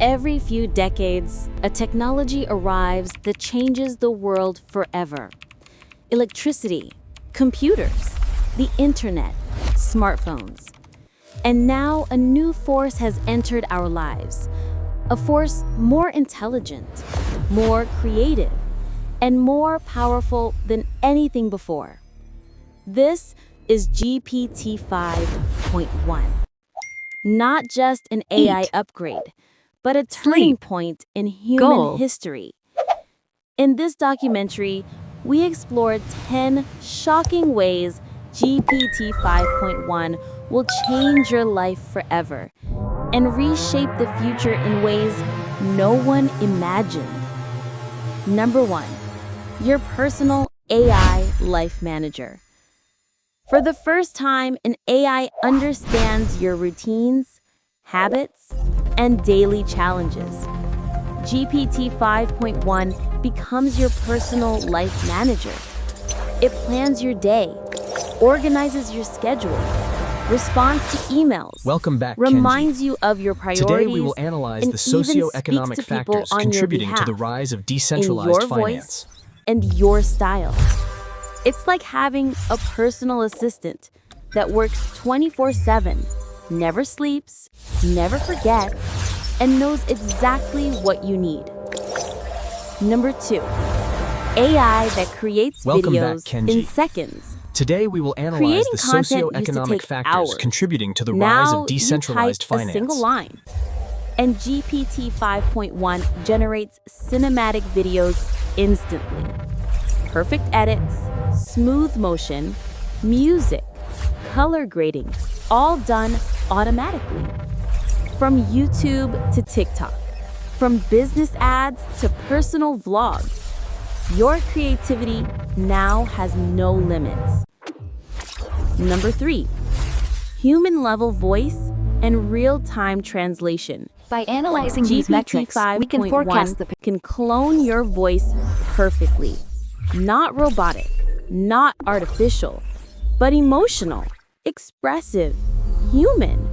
Every few decades, a technology arrives that changes the world forever. Electricity, computers, the internet, smartphones. And now a new force has entered our lives. A force more intelligent, more creative, and more powerful than anything before. This is GPT-5.1. Not just an AI upgrade, but a turning point in human history. In this documentary, we explored 10 shocking ways GPT-5.1 will change your life forever and reshape the future in ways no one imagined. Number 1, your personal AI life manager. For the first time, an AI understands your routines, habits, and daily challenges. GPT-5.1 becomes your personal life manager. It plans your day, organizes your schedule, responds to emails, Welcome back, reminds Kenji. you of your priorities. Today we will analyze the socio-economic factors contributing to the rise of decentralized finance. And your style. It's like having a personal assistant that works 24/7, never sleeps, never forgets, and knows exactly what you need. Number 2, AI that creates Welcome videos back, Kenji. in seconds. Today we will analyze Creating the content used to socio-economic take factors hours. contributing to the rise Now of decentralized you type finance. a single line, and GPT-5.1 generates cinematic videos instantly. Perfect edits, smooth motion, music, color grading, all done automatically. From YouTube to TikTok, from business ads to personal vlogs, your creativity now has no limits. Number 3, human-level voice and real-time translation. By analyzing these metrics, we can forecast the can clone your voice perfectly. Not robotic, not artificial, but emotional, expressive, human.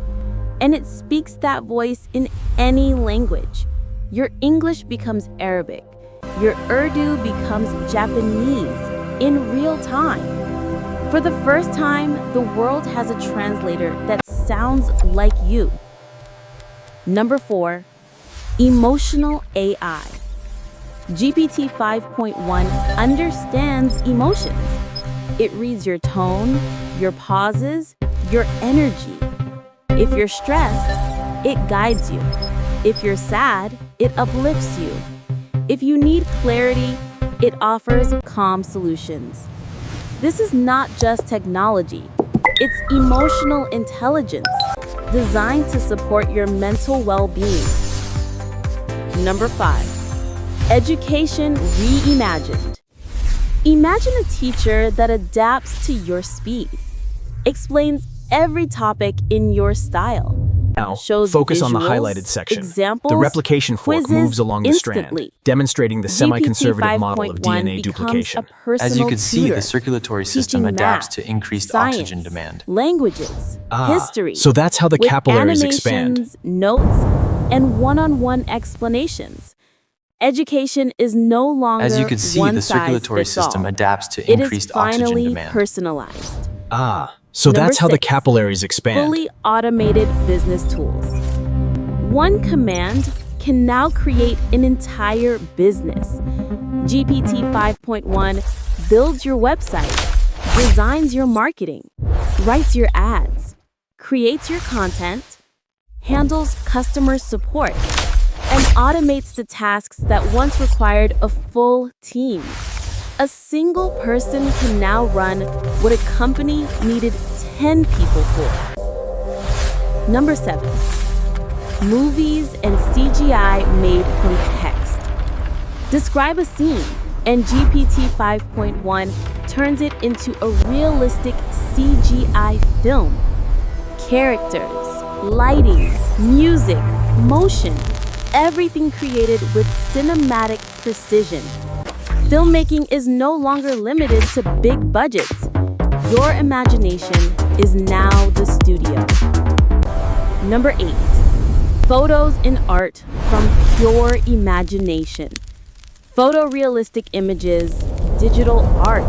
And it speaks that voice in any language. Your English becomes Arabic. Your Urdu becomes Japanese in real time. For the first time, the world has a translator that sounds like you. Number 4, emotional AI. GPT-5.1 understands emotions. It reads your tone, your pauses, your energy. If you're stressed, it guides you. If you're sad, it uplifts you. If you need clarity, it offers calm solutions. This is not just technology. It's emotional intelligence designed to support your mental well-being. Number 5, education reimagined. Imagine a teacher that adapts to your speed, explains every topic in your style, Now, shows focus on the visuals, highlighted section. examples, The replication fork quizzes moves along the instantly. strand, demonstrating the semi-conservative model of GPT-5.1 DNA becomes duplication. a personal As you can see, tutor, the circulatory system teaching adapts math, to increased science, oxygen demand. languages, history. So that's how the with capillaries expand. animations, notes, and one-on-one explanations. Education is no longer As you can see, the circulatory system adapts to It is increased oxygen finally demand. personalized. So Number that's how the 6, capillaries expand. fully automated business tools. One command can now create an entire business. GPT-5.1 builds your website, designs your marketing, writes your ads, creates your content, handles customer support, and automates the tasks that once required a full team. A single person can now run what a company needed 10 people for. Number 7, movies and CGI made from text. Describe a scene, and GPT-5.1 turns it into a realistic CGI film. Characters, lighting, music, motion, everything created with cinematic precision. Filmmaking is no longer limited to big budgets. Your imagination is now the studio. Number 8, Photos and art from pure imagination. Photorealistic images, digital art,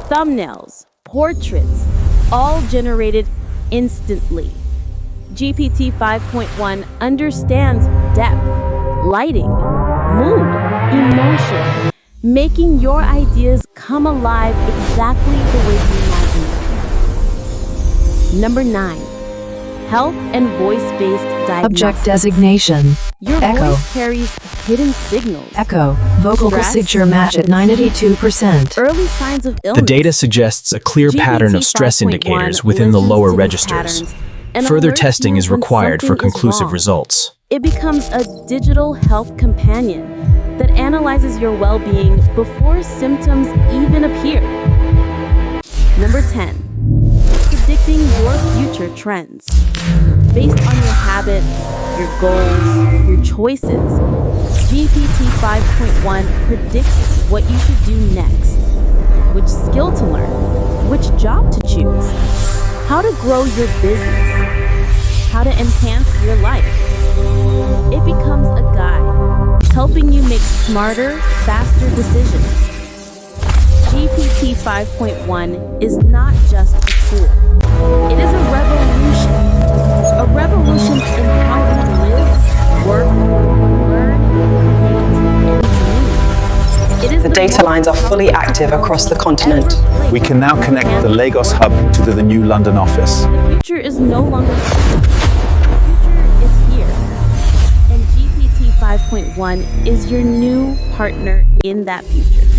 thumbnails, portraits, all generated instantly. GPT 5.1 understands depth, lighting, mood, emotion, making your ideas come alive exactly the way you imagine them. Number 9. Health and voice-based diagnostics. Object designation. Your Echo. voice carries hidden signals. Echo. Vocal Stress, procedure match at 92%. Early signs of illness. The data suggests a clear pattern of stress GPT-5.1 indicators within the listens lower to these registers. patterns and Further alerts testing you is when required for something is conclusive wrong. results. It becomes a digital health companion that analyzes your well-being before symptoms even appear. Number 10. Predicting your future trends. Based on your habits, your goals, your choices, GPT 5.1 predicts what you should do next, which skill to learn, which job to choose, how to grow your business, how to enhance your life. It becomes a guide, helping you make smarter, faster decisions. GPT 5.1 is not just a tool. It is a revolution. A revolution in how we live, work, learn, create, and dream. It is The data lines are fully active across the continent. We can now connect the Lagos hub to the new London office. The future is no longer distant. The future is here. And GPT 5.1 is your new partner in that future.